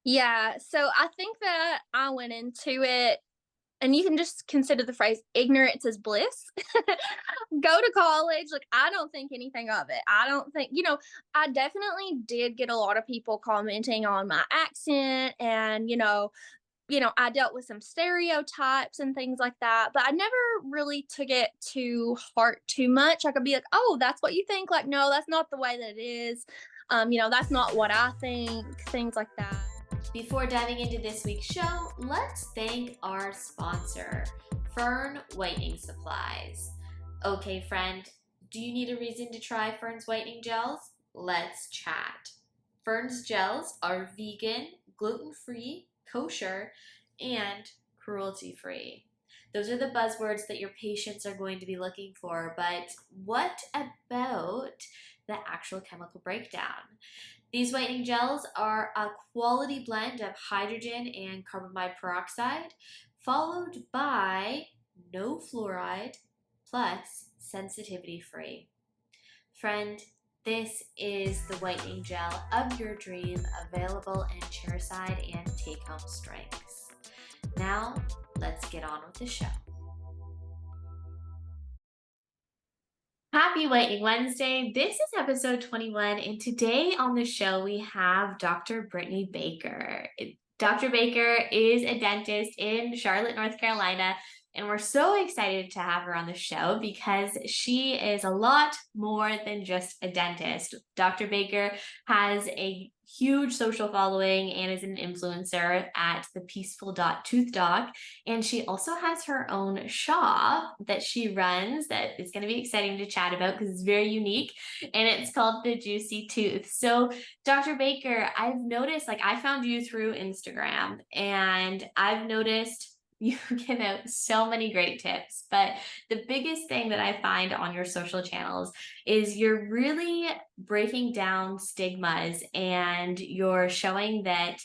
Yeah, so I think that I went into it, and you can just consider the phrase ignorance is bliss. Go to college, like, I don't think anything of it. I don't think, I definitely did get a lot of people commenting on my accent, and, I dealt with some stereotypes and things like that, but I never really took it to heart too much. I could be like, "Oh, that's what you think." Like, "No, that's not the way that it is." That's not what I think, things like that. Before diving into this week's show, let's thank our sponsor, Fern Whitening Supplies. Okay, friend, do you need a reason to try Fern's whitening gels? Let's chat. Fern's gels are vegan, gluten free, kosher, and cruelty free. Those are the buzzwords that your patients are going to be looking for, but what about the actual chemical breakdown? These whitening gels are a quality blend of hydrogen and carbamide peroxide, followed by no fluoride plus sensitivity free. Friend, this is the whitening gel of your dream, available in chair side and take home strengths. Now, let's get on with the show. Happy Whitening Wednesday. This is episode 21, and today on the show we have Dr. Britany Baker. Dr. Baker is a dentist in Charlotte, North Carolina, and we're so excited to have her on the show because she is a lot more than just a dentist. Dr. Baker has a huge social following and is an influencer at the Peaceful Dot Tooth Doc. And she also has her own shop that she runs that is going to be exciting to chat about because it's very unique. And it's called The Juicy Tooth. So, Dr. Baker, I've noticed, like, I found you through Instagram, and I've noticed you give out so many great tips. But the biggest thing that I find on your social channels is you're really breaking down stigmas, and you're showing that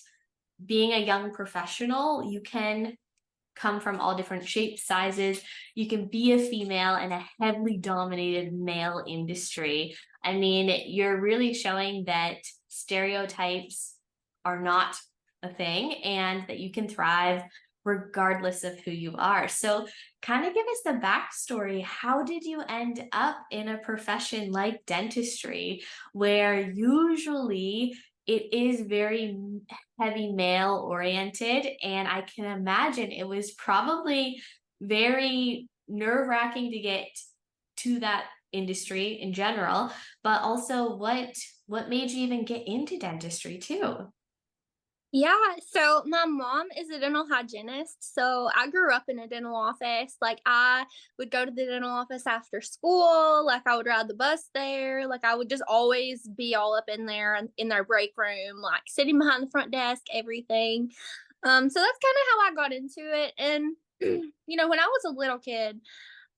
being a young professional, you can come from all different shapes, sizes. You can be a female in a heavily dominated male industry. I mean, you're really showing that stereotypes are not a thing and that you can thrive regardless of who you are. So, kind of give us the backstory. How did you end up in a profession like dentistry, where usually it is very heavy male oriented? And I can imagine it was probably very nerve wracking to get to that industry in general, but also what made you even get into dentistry too? Yeah, so my mom is a dental hygienist. So I grew up in a dental office. Like, I would go to the dental office after school. Like, I would ride the bus there. Like, I would just always be all up in there and in their break room, like sitting behind the front desk, everything. So that's kind of how I got into it. And when I was a little kid,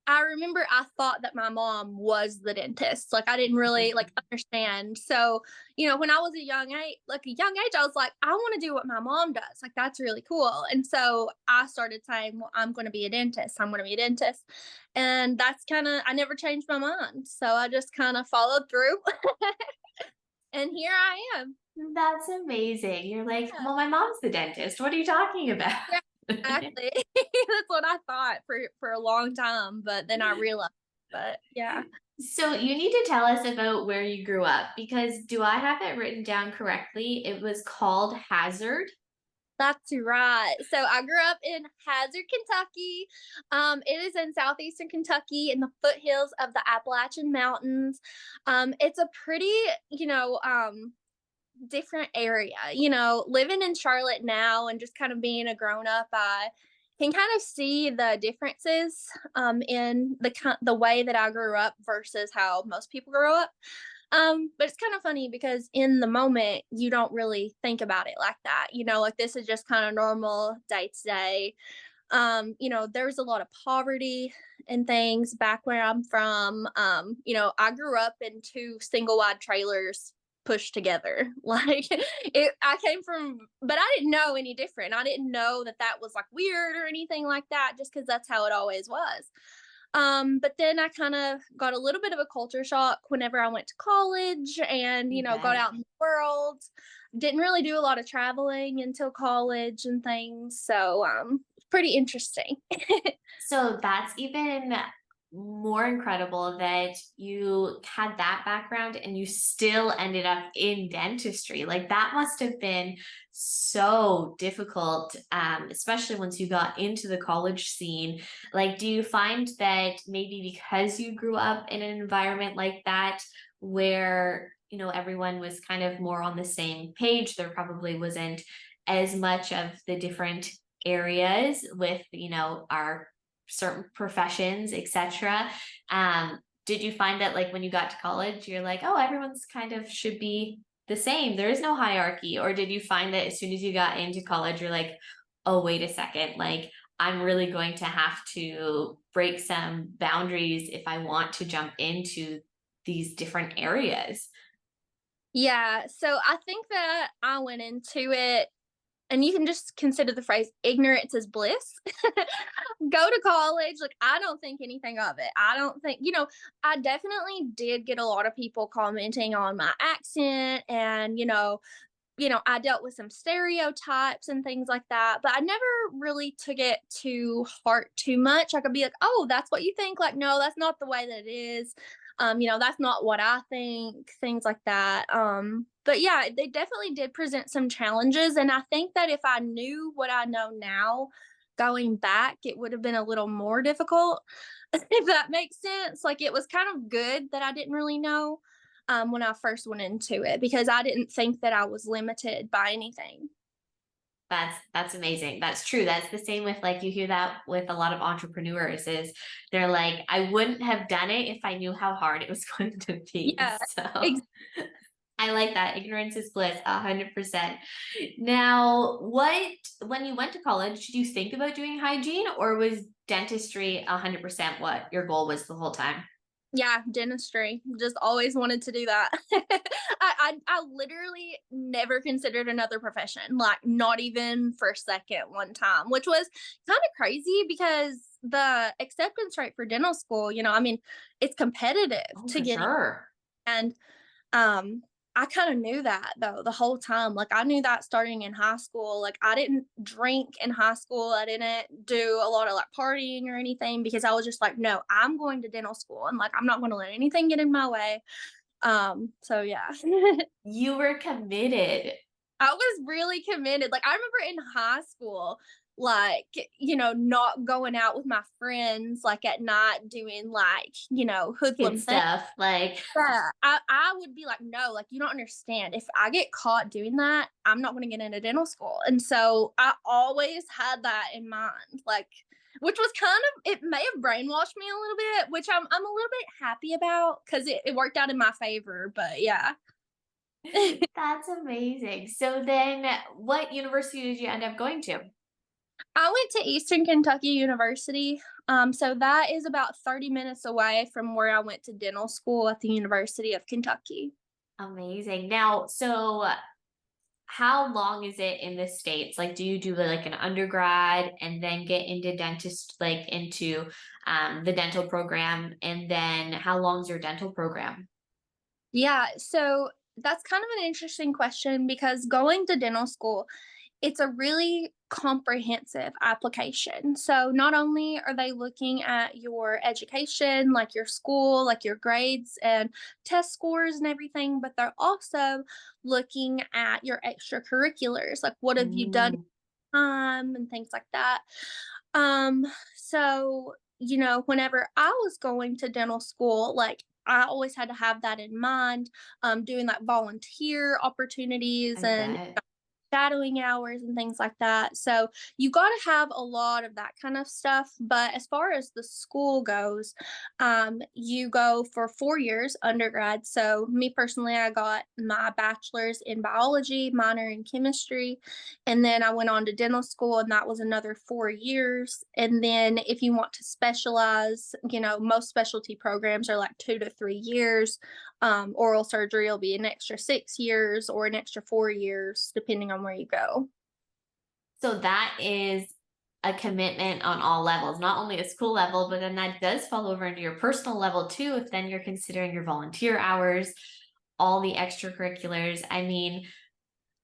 I remember I thought that my mom was the dentist. Like, I didn't really like understand. So, when I was a young age, I was like, I want to do what my mom does. Like, that's really cool. And so I started saying, well, I'm going to be a dentist. I'm going to be a dentist. And that's kind of, I never changed my mind. So I just kind of followed through. And here I am. That's amazing. You're like, Yeah. well, my mom's the dentist. What are you talking about? Yeah, exactly. That's what I thought for a long time, but then I realized. But yeah. So you need to tell us about where you grew up, because do I have it written down correctly? It was called Hazard. That's right. So I grew up in Hazard, Kentucky. It is in southeastern Kentucky in the foothills of the Appalachian Mountains. It's a pretty, you know, um, different area. Living in Charlotte now and just kind of being a grown up, I can kind of see the differences in the way that I grew up versus how most people grow up. But it's kind of funny because in the moment you don't really think about it like that. Like, this is just kind of normal day to day. There's a lot of poverty and things back where I'm from. I grew up in two single wide trailers pushed together. Like, I came from, but I didn't know any different. I didn't know that that was like weird or anything like that, just because that's how it always was. But then I kind of got a little bit of a culture shock whenever I went to college and, I got bet. out in the world. Didn't really do a lot of traveling until college and things. So, pretty interesting. So that's even more incredible that you had that background and you still ended up in dentistry. Like that must have been so difficult, especially once you got into the college scene. Like, do you find that maybe because you grew up in an environment like that, where everyone was kind of more on the same page, there probably wasn't as much of the different areas with our certain professions, etc. Did you find that like when you got to college, you're like, oh, everyone's kind of should be the same. There is no hierarchy. Or did you find that as soon as you got into college, you're like, oh, wait a second, like I'm really going to have to break some boundaries if I want to jump into these different areas? Yeah. So I think that I went into it, and you can just consider the phrase ignorance is bliss. Go to college. Like, I don't think anything of it. I don't think, I definitely did get a lot of people commenting on my accent and, I dealt with some stereotypes and things like that, but I never really took it to heart too much. I could be like, "Oh, that's what you think." Like, "No, that's not the way that it is." That's not what I think, things like that. But yeah, they definitely did present some challenges, and I think that if I knew what I know now, going back, it would have been a little more difficult, if that makes sense. Like, it was kind of good that I didn't really know, when I first went into it, because I didn't think that I was limited by anything. That's amazing. That's true. That's the same with like you hear that with a lot of entrepreneurs is they're like, I wouldn't have done it if I knew how hard it was going to be. Yeah, So ex I like that. Ignorance is bliss, 100%. Now, when you went to college, did you think about doing hygiene or was dentistry 100% what your goal was the whole time? yeah, dentistry. Just always wanted to do that. I literally never considered another profession, like, not even for a second one time, which was kinda crazy because the acceptance rate for dental school, I mean, it's competitive Oh, to for get in, sure. and Um, I kinda knew that though the whole time. Like, I knew that starting in high school. Like, I didn't drink in high school. I didn't do a lot of, like, partying or anything because I was just like, "No, I'm going to dental school, and, like, I'm not gonna let anything get in my way." So yeah. You were committed. I was really committed. Like, I remember in high school, like, not going out with my friends, like, at night doing, like, Kid hoodlum things. stuff. Like, Yeah, I would be like, "No, like, you don't understand. If I get caught doing that, I'm not gonna get into dental school." And so I always had that in mind, like, which was kind of, it may have brainwashed me a little bit, which I'm a little bit happy about because it worked out in my favor, but yeah. that's amazing. So then what university did you end up going to? I went to Eastern Kentucky University, so that is about 30 minutes away from where I went to dental school at the University of Kentucky. Amazing. Now, so how long is it in the States? Like, do you do like an undergrad and then get into dentist, like into the dental program? And then how long is your dental program? Yeah, so that's kind of an interesting question because going to dental school, it's a really comprehensive application. So not only are they looking at your education, like your school, like your grades and test scores and everything, but they're also looking at your extracurriculars, like what have you done Mm, and things like that. Um, whenever I was going to dental school, like I always had to have that in mind, doing like volunteer opportunities I and bet. shadowing hours and things like that. So you got to have a lot of that kind of stuff. But as far as the school goes, you go for 4 years undergrad. So me personally, I got my bachelor's in biology, minor in chemistry, and then I went on to dental school, and that was another 4 years. And then if you want to specialize, most specialty programs are like 2 to 3 years. Oral surgery will be an extra 6 years or an extra 4 years, depending on where you go. So that is a commitment on all levels, not only a school level, but then that does fall over into your personal level too. If then you're considering your volunteer hours, all the extracurriculars. I mean,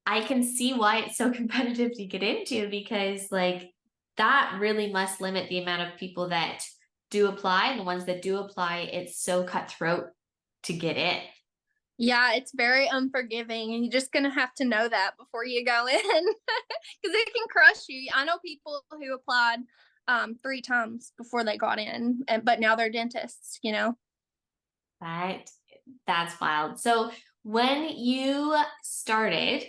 I can see why it's so competitive to get into because, like, that really must limit the amount of people that do apply. And the ones that do apply, it's so cutthroat to get in. Yeah, it's very unforgiving, and you're just gonna have to know that before you go in, because it can crush you. I know people who applied 3 times before they got in, but now they're dentists, you know? That that's wild. So when you started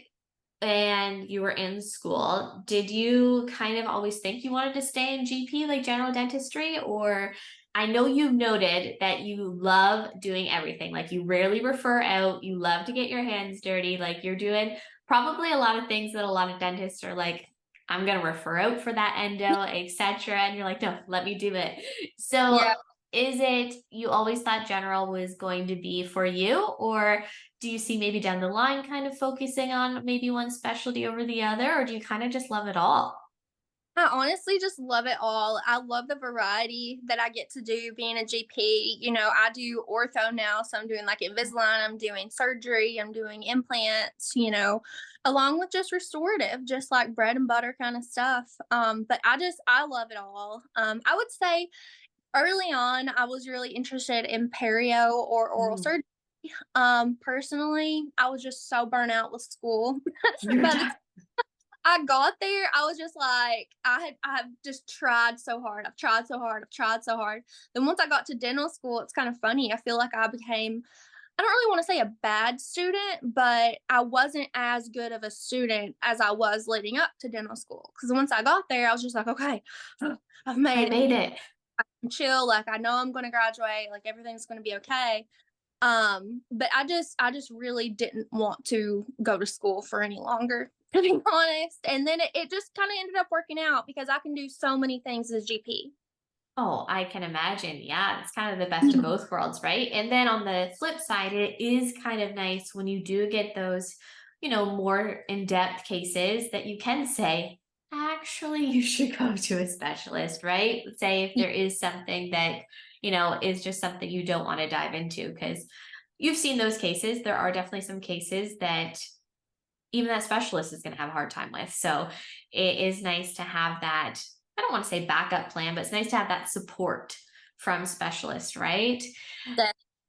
and you were in school, did you kind of always think you wanted to stay in GP, like general dentistry? Or I know you've noted that you love doing everything. Like you rarely refer out, you love to get your hands dirty. Like you're doing probably a lot of things that a lot of dentists are like, I'm gonna refer out for that endo, etc. And you're like, no, let me do it. So Yeah. is it you always thought general was going to be for you, or do you see maybe down the line kind of focusing on maybe one specialty over the other, or do you kind of just love it all? I honestly just love it all. I love the variety that I get to do being a GP. You know, I do ortho now, so I'm doing like Invisalign, I'm doing surgery, I'm doing implants, you know, along with just restorative, just like bread and butter kind of stuff. But I love it all. I would say early on I was really interested in perio or oral Mm, surgery. Personally, I was just so burnt out with school. you're By the done. I got there, I was just like, I've just tried so hard. I've tried so hard. I've tried so hard. Then once I got to dental school, it's kind of funny. I feel like I became I don't really want to say a bad student, but I wasn't as good of a student as I was leading up to dental school. Because once I got there, I was just like, okay, I've I made it. made it. I can chill. Like I know I'm going to graduate. Like everything's going to be okay. But I just really didn't want to go to school for any longer, to be honest. And then it just kind of ended up working out because I can do so many things as GP. Oh, I can imagine. Yeah, it's kind of the best of both worlds, right? And then on the flip side, it is kind of nice when you do get those, more in-depth cases that you can say, actually, you should go to a specialist, right? Say if Y- there is something that, is just something you don't want to dive into because you've seen those cases. There are definitely some cases that even that specialist is going to have a hard time with. So it is nice to have that. I don't want to say backup plan, but it's nice to have that support from specialists, right?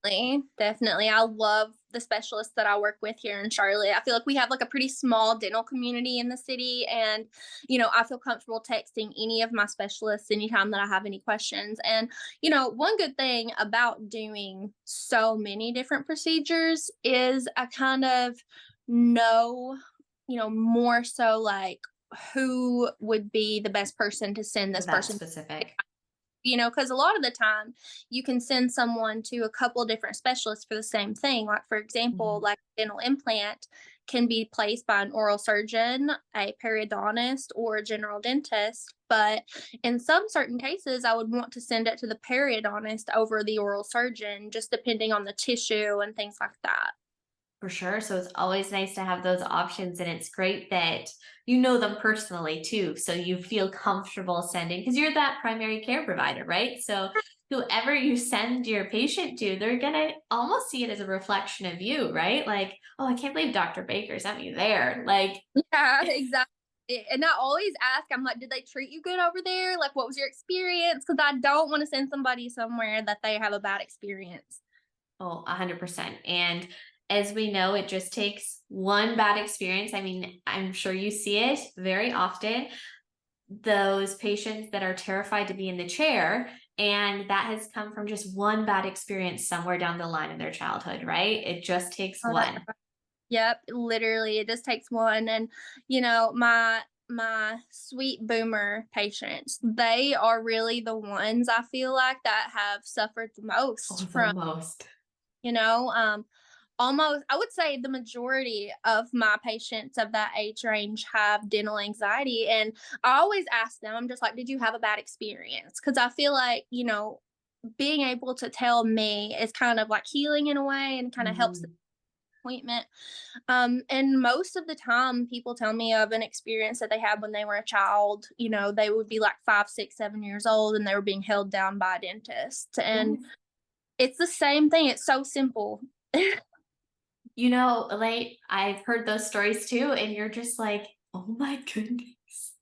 Definitely, definitely. I love the specialists that I work with here in Charlotte. I feel like we have like a pretty small dental community in the city, and I feel comfortable texting any of my specialists anytime that I have any questions. And one good thing about doing so many different procedures is I kind of know, more so like who would be the best person to send For this that person, specific. because a lot of the time you can send someone to a couple different specialists for the same thing. Like, for example, Mhm. like dental implant can be placed by an oral surgeon, a periodontist, or a general dentist. But in some certain cases, I would want to send it to the periodontist over the oral surgeon, just depending on the tissue and things like that. For sure. So it's always nice to have those options. And it's great that you know them personally too. So you feel comfortable sending, because you're that primary care provider, right? So whoever you send your patient to, they're going to almost see it as a reflection of you, right? Like, oh, I can't believe Dr. Baker sent me there. Like, Yeah, exactly. And I always ask, I'm like, did they treat you good over there? Like, what was your experience? Because I don't want to send somebody somewhere that they have a bad experience. oh, 100%. And as we know, it just takes one bad experience. I mean, I'm sure you see it very often, those patients that are terrified to be in the chair. And that has come from just one bad experience somewhere down the line in their childhood, right? It just takes Oh, that's one. Yep, literally, it just takes one. And my sweet boomer patients, they are really the ones I feel like that have suffered the Oh, most the from, most. you know, um, almost I would say the majority of my patients of that age range have dental anxiety. And I always ask them, I'm just like, did you have a bad experience? Because I feel like, being able to tell me is kind of like healing in a way and kind of helps Mhm. appointment. And most of the time, people tell me of an experience that they had when they were a child. They would be like 5, 6, 7 years old, and they were being held down by a dentist. And Yes. it's the same thing. It's so simple. Like I've heard those stories too, and you're just like, oh my goodness.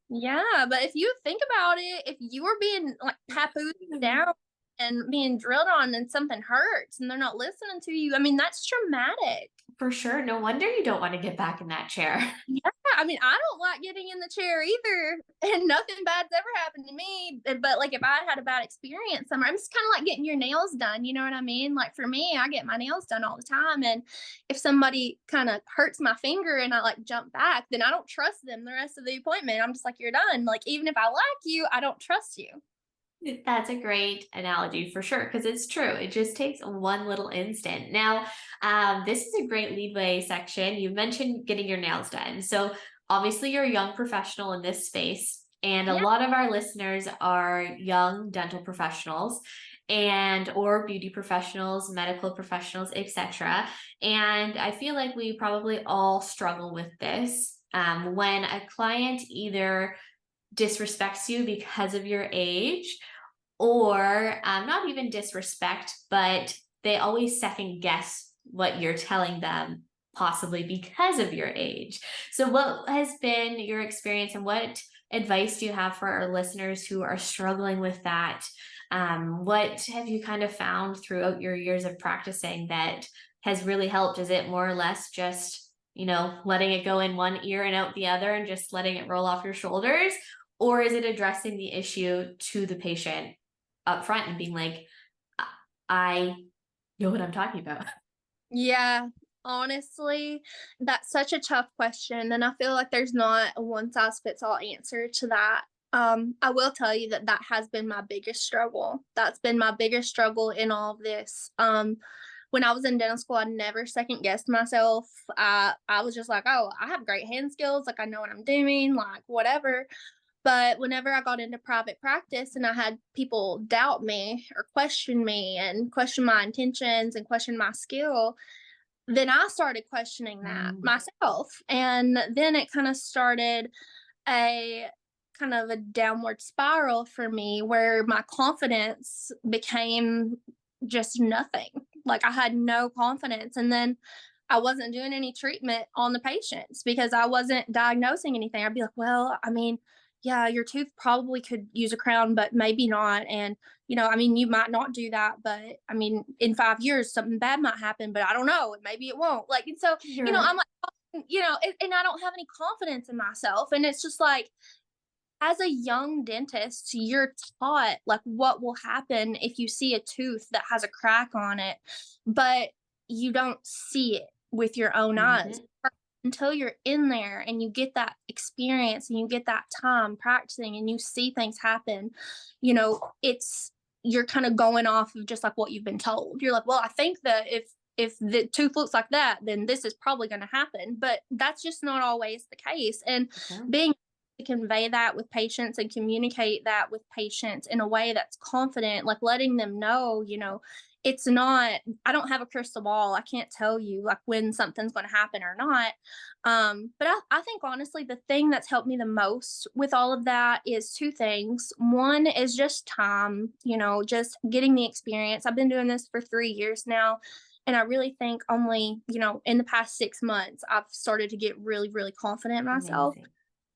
Yeah, but if you think about it, if you were being like tattooed down and being drilled on and something hurts and they're not listening to you, I mean, that's traumatic. For sure. No wonder you don't want to get back in that chair. Yeah, I mean, I don't like getting in the chair either, and nothing bad's ever happened to me. But like, if I had a bad experience somewhere, it's kind of like getting your nails done. You know what I mean? Like for me, I get my nails done all the time, and if somebody kind of hurts my finger and I like jump back, then I don't trust them the rest of the appointment. I'm just like, you're done. Like even if I like you, I don't trust you. That's a great analogy for sure, because it's true. It just takes one little instant. Now, this is a great leadway section. You mentioned getting your nails done. So, obviously, you're a young professional in this space, and a Yeah. lot of our listeners are young dental professionals and or beauty professionals, medical professionals, etc. And I feel like we probably all struggle with this when a client either disrespects you because of your age, or not even disrespect, but they always second guess what you're telling them, possibly because of your age. So, what has been your experience, and what advice do you have for our listeners who are struggling with that? What have you kind of found throughout your years of practicing that has really helped? Is it more or less just, letting it go in one ear and out the other and just letting it roll off your shoulders? Or is it addressing the issue to the patient up front and being like, I know what I'm talking about? Yeah, honestly, that's such a tough question, and I feel like there's not a one size fits all answer to that. I will tell you that that has been my biggest struggle. That's been my biggest struggle in all of this. When I was in dental school, I never second guessed myself. I was just like, oh, I have great hand skills. Like I know what I'm doing, like whatever. But whenever I got into private practice and I had people doubt me or question me and question my intentions and question my skill, then I started questioning that Mm, myself. And then it kind of started a kind of a downward spiral for me where my confidence became just nothing. Like I had no confidence. And then I wasn't doing any treatment on the patients because I wasn't diagnosing anything. I'd be like, well, I mean, yeah, your tooth probably could use a crown, but maybe not. And, I mean, you might not do that, but I mean, in 5 years, something bad might happen, but I don't know. Maybe it won't. Like, and so, you're I'm like, and I don't have any confidence in myself. And it's just like, as a young dentist, you're taught like what will happen if you see a tooth that has a crack on it, but you don't see it with your own eyes Mhm. until you're in there and you get that experience and you get that time practicing and you see things happen. It's you're kind of going off of just like what you've been told. You're like, well, I think that if the tooth looks like that, then this is probably going to happen. But that's just not always the case. And No. being to convey that with patients and communicate that with patients in a way that's confident, like letting them know, it's not, I don't have a crystal ball. I can't tell you like when something's going to happen or not. But I think honestly, the thing that's helped me the most with all of that is two things. One is just time, just getting the experience. I've been doing this for 3 years now. And I really think only, in the past 6 months, I've started to get really, really confident in myself. Amazing.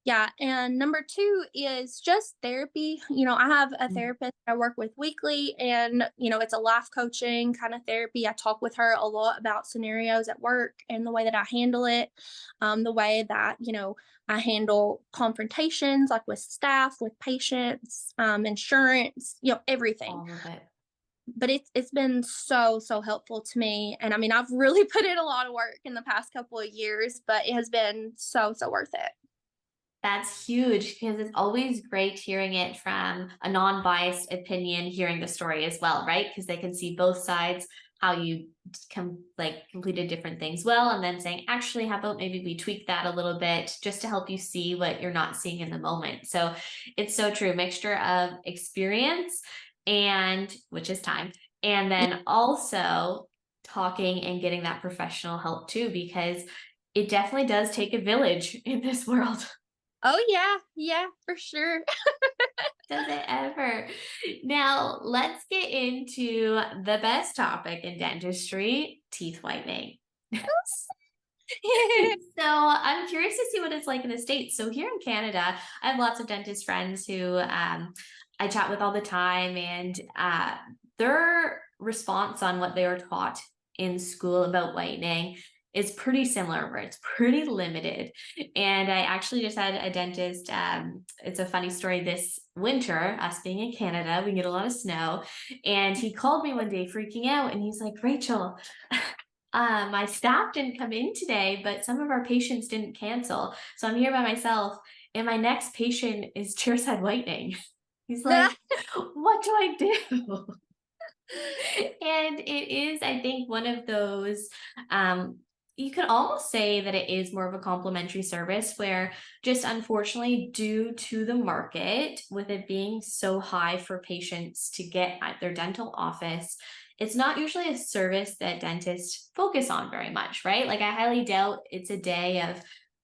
Yeah, and number 2 is just therapy. I have a Mm. therapist I work with weekly, and, it's a life coaching kind of therapy. I talk with her a lot about scenarios at work and the way that I handle it, the way that, I handle confrontations, like, with staff, with patients, insurance, everything. All of it. But it's been so, so helpful to me, and, I mean, I've really put in a lot of work in the past couple of years, but it has been so, so worth it. That's huge, because it's always great hearing it from a non-biased opinion, hearing the story as well, right? Because they can see both sides, how you completed different things well, and then saying, actually, how about maybe we tweak that a little bit just to help you see what you're not seeing in the moment. So it's so true. Mixture of experience, and which is time, and then also talking and getting that professional help too, because it definitely does take a village in this world. Oh, yeah. Yeah, for sure. Does it ever? Now, let's get into the best topic in dentistry, teeth whitening. So I'm curious to see what it's like in the States. So here in Canada, I have lots of dentist friends who I chat with all the time, and their response on what they were taught in school about whitening is pretty similar, where it's pretty limited. And I actually just had a dentist. It's a funny story. This winter, us being in Canada, we get a lot of snow, and he called me one day freaking out, and he's like, "Rachel, my staff didn't come in today, but some of our patients didn't cancel. So I'm here by myself, and my next patient is chairside whitening." He's like, "What do I do?" And it is, I think, one of those, you could almost say that it is more of a complimentary service where, just unfortunately, due to the market, with it being so high for patients to get at their dental office, it's not usually a service that dentists focus on very much, right? Like, I highly doubt it's a day of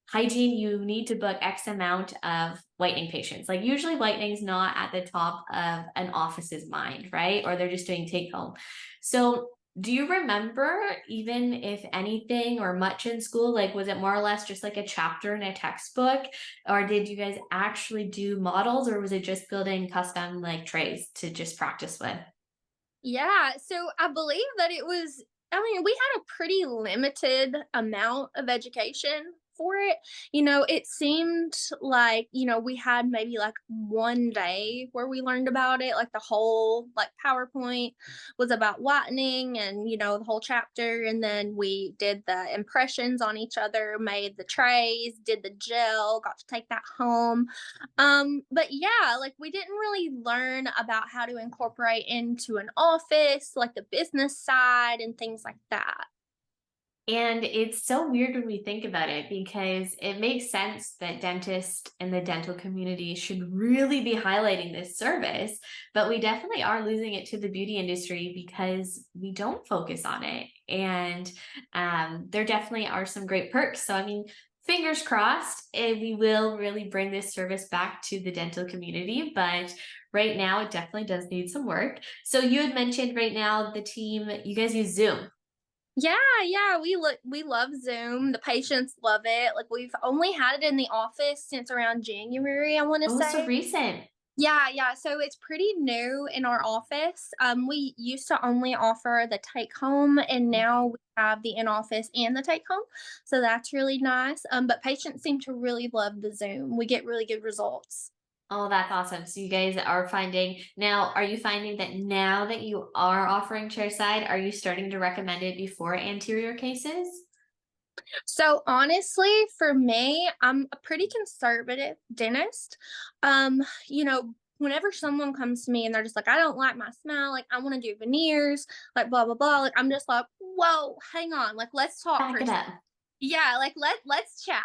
hygiene, you need to book X amount of whitening patients. Like, usually whitening's not at the top of an office's mind, right? Or they're just doing take home. So do you remember, even if anything or much in school, like was it more or less just like a chapter in a textbook? Or did you guys actually do models, or was it just building custom like trays to just practice with? Yeah, so I believe that it was, I mean, we had a pretty limited amount of education for it. It seemed like, we had maybe like one day where we learned about it, like the whole like PowerPoint was about whitening and, the whole chapter, and then we did the impressions on each other, made the trays, did the gel, got to take that home. But yeah, like we didn't really learn about how to incorporate into an office, like the business side and things like that. And it's so weird when we think about it, because it makes sense that dentists and the dental community should really be highlighting this service, but we definitely are losing it to the beauty industry because we don't focus on it. And there definitely are some great perks. So, I mean, fingers crossed, we will really bring this service back to the dental community. But right now, it definitely does need some work. So, you had mentioned right now the team, you guys use Zoom. Yeah, yeah, we love Zoom. The patients love it. Like we've only had it in the office since around January, I want to Oh, so say. recent. Yeah, yeah. So it's pretty new in our office. We used to only offer the take home, and now we have the in office and the take home. So that's really nice. But patients seem to really love the Zoom. We get really good results. Oh, that's awesome. So you guys are finding now, are you finding that now that you are offering chairside, are you starting to recommend it before anterior cases? So honestly, for me, I'm a pretty conservative dentist. Whenever someone comes to me and they're just like, I don't like my smile, like I want to do veneers, like blah blah blah, like I'm just like, whoa, hang on, like let's talk for Back a it second. up. Yeah, like let's chat.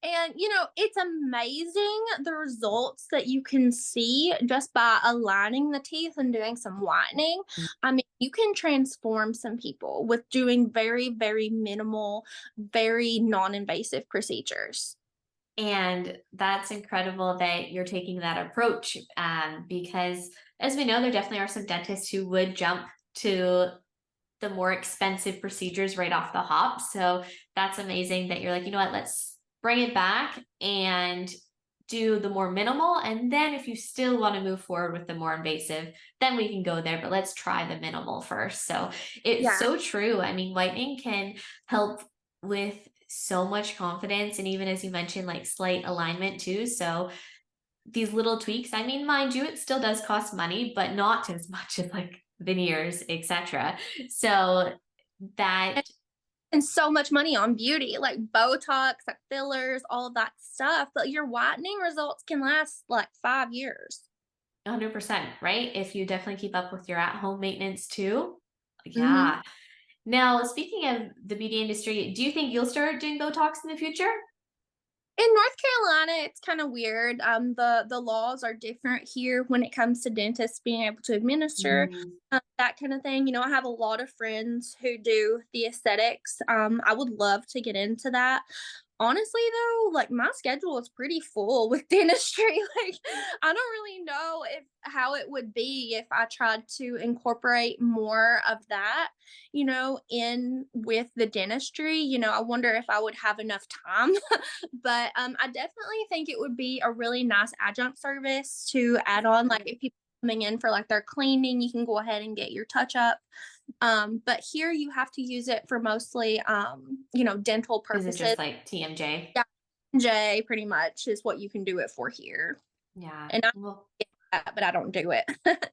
And it's amazing the results that you can see just by aligning the teeth and doing some whitening. I mean, you can transform some people with doing very, very minimal, very non-invasive procedures. And that's incredible that you're taking that approach, because as we know, there definitely are some dentists who would jump to the more expensive procedures right off the hop. So that's amazing that you're like, you know what, let's bring it back and do the more minimal. And then if you still want to move forward with the more invasive, then we can go there. But let's try the minimal first. So it's Yeah. so true. I mean, whitening can help with so much confidence. And even as you mentioned, like slight alignment too. So these little tweaks, I mean, mind you, it still does cost money, but not as much as like veneers, etc. So that And so much money on beauty, like Botox, like fillers, all of that stuff. But your whitening results can last like 5 years. 100%, right? If you definitely keep up with your at-home maintenance too. Hmm. Yeah. Now, speaking of the beauty industry, do you think you'll start doing Botox in the future? In North Carolina, it's kind of weird. The laws are different here when it comes to dentists being able to administer Mm. that kind of thing. I have a lot of friends who do the aesthetics. I would love to get into that. Honestly, though, like my schedule is pretty full with dentistry. Like, I don't really know if how it would be if I tried to incorporate more of that, in with the dentistry. I wonder if I would have enough time. But I definitely think it would be a really nice adjunct service to add on. Like if people are coming in for like their cleaning, you can go ahead and get your touch up. But here you have to use it for mostly dental Is it purposes. just like TMJ? Yeah, J pretty much is what you can do it for here. Yeah. And I Well, get that, but I don't do it.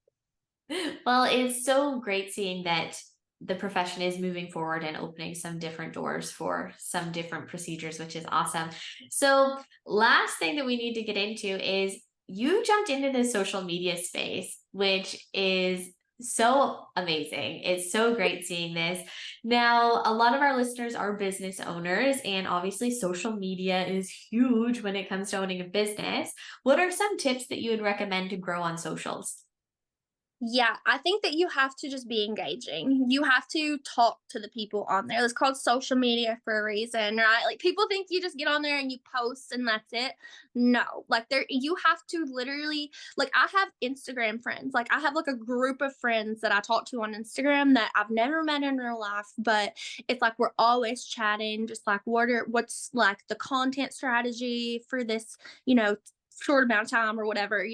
well, it's so great seeing that the profession is moving forward and opening some different doors for some different procedures, which is awesome. So, last thing that we need to get into is you jumped into the social media space, which is so amazing. It's so great seeing this. Now, a lot of our listeners are business owners, and obviously, social media is huge when it comes to owning a business. What are some tips that you would recommend to grow on socials? Yeah, I think that you have to just be engaging. You have to talk to the people on there. It's called social media for a reason, right? Like people think you just get on there and you post and that's it. No, like there you have to literally like I have Instagram friends. Like I have like a group of friends that I talk to on Instagram that I've never met in real life, but it's like we're always chatting just like what's like the content strategy for this, you know, short amount of time or whatever,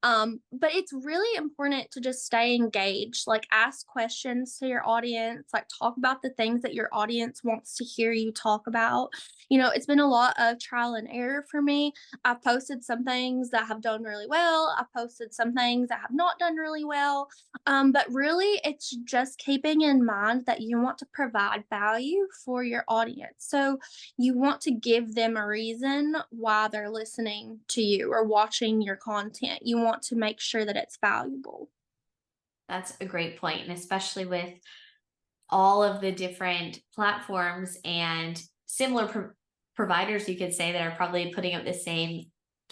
but it's really important to just stay engaged, like ask questions to your audience, like talk about the things that your audience wants to hear you talk about. It's been a lot of trial and error for me. I've posted some things that have done really well. I've posted some things that have not done really well. But really, it's just keeping in mind that you want to provide value for your audience. So you want to give them a reason why they're listening to you or watching your content. You want to make sure that it's valuable. That's a great point, and especially with all of the different platforms and similar providers, you could say, that are probably putting out the same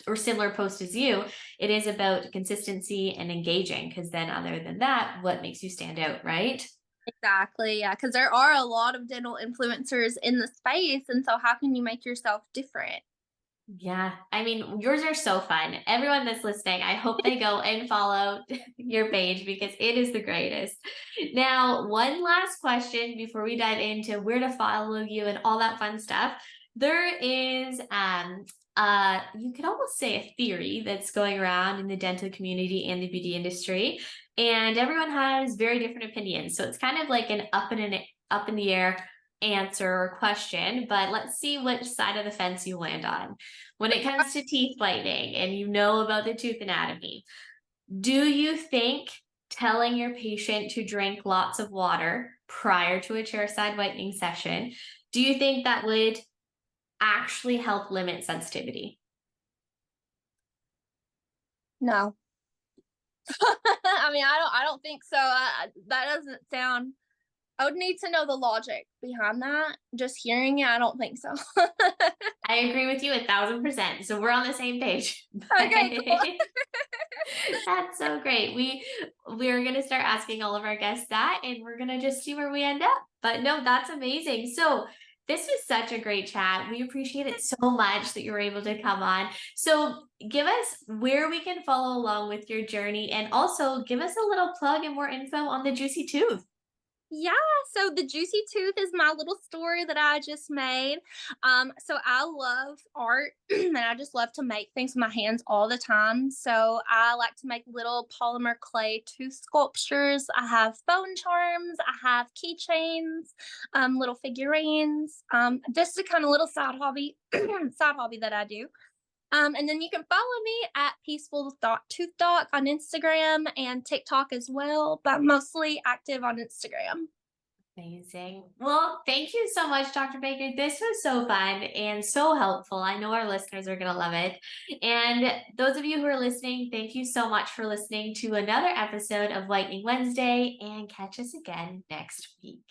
or similar post as you. It is about consistency and engaging, because then, other than that, what makes you stand out, right? Exactly. Yeah. Because there are a lot of dental influencers in the space. And so, how can you make yourself different? Yeah, I mean, yours are so fun. Everyone that's listening, I hope they go and follow your page because it is the greatest. Now, one last question before we dive into where to follow you and all that fun stuff. There is you could almost say a theory that's going around in the dental community and the beauty industry, and everyone has very different opinions. So it's kind of like an up in the air answer or question, but let's see which side of the fence you land on. When it comes to teeth whitening and you know about the tooth anatomy, do you think telling your patient to drink lots of water prior to a chairside whitening session, do you think that would actually help limit sensitivity? No. I mean, I don't think so. That doesn't sound. I would need to know the logic behind that. Just hearing it, I don't think so. I agree with you 1,000%. So we're on the same page. Okay, cool. That's so great. We're gonna start asking all of our guests that, and we're gonna just see where we end up. But no, that's amazing. So this was such a great chat. We appreciate it so much that you were able to come on. So give us where we can follow along with your journey, and also give us a little plug and more info on the Juicy Tooth. Yeah, so the Juicy Tooth is my little story that I just made. So I love art and I just love to make things with my hands all the time. So I like to make little polymer clay tooth sculptures. I have phone charms, I have keychains, little figurines. Just a kind of little side hobby, side hobby that I do. And then you can follow me at Peaceful Tooth Doc on Instagram and TikTok as well, but mostly active on Instagram. Amazing. Well, thank you so much, Dr. Baker. This was so fun and so helpful. I know our listeners are going to love it. And those of you who are listening, thank you so much for listening to another episode of Whitening Wednesday, and catch us again next week.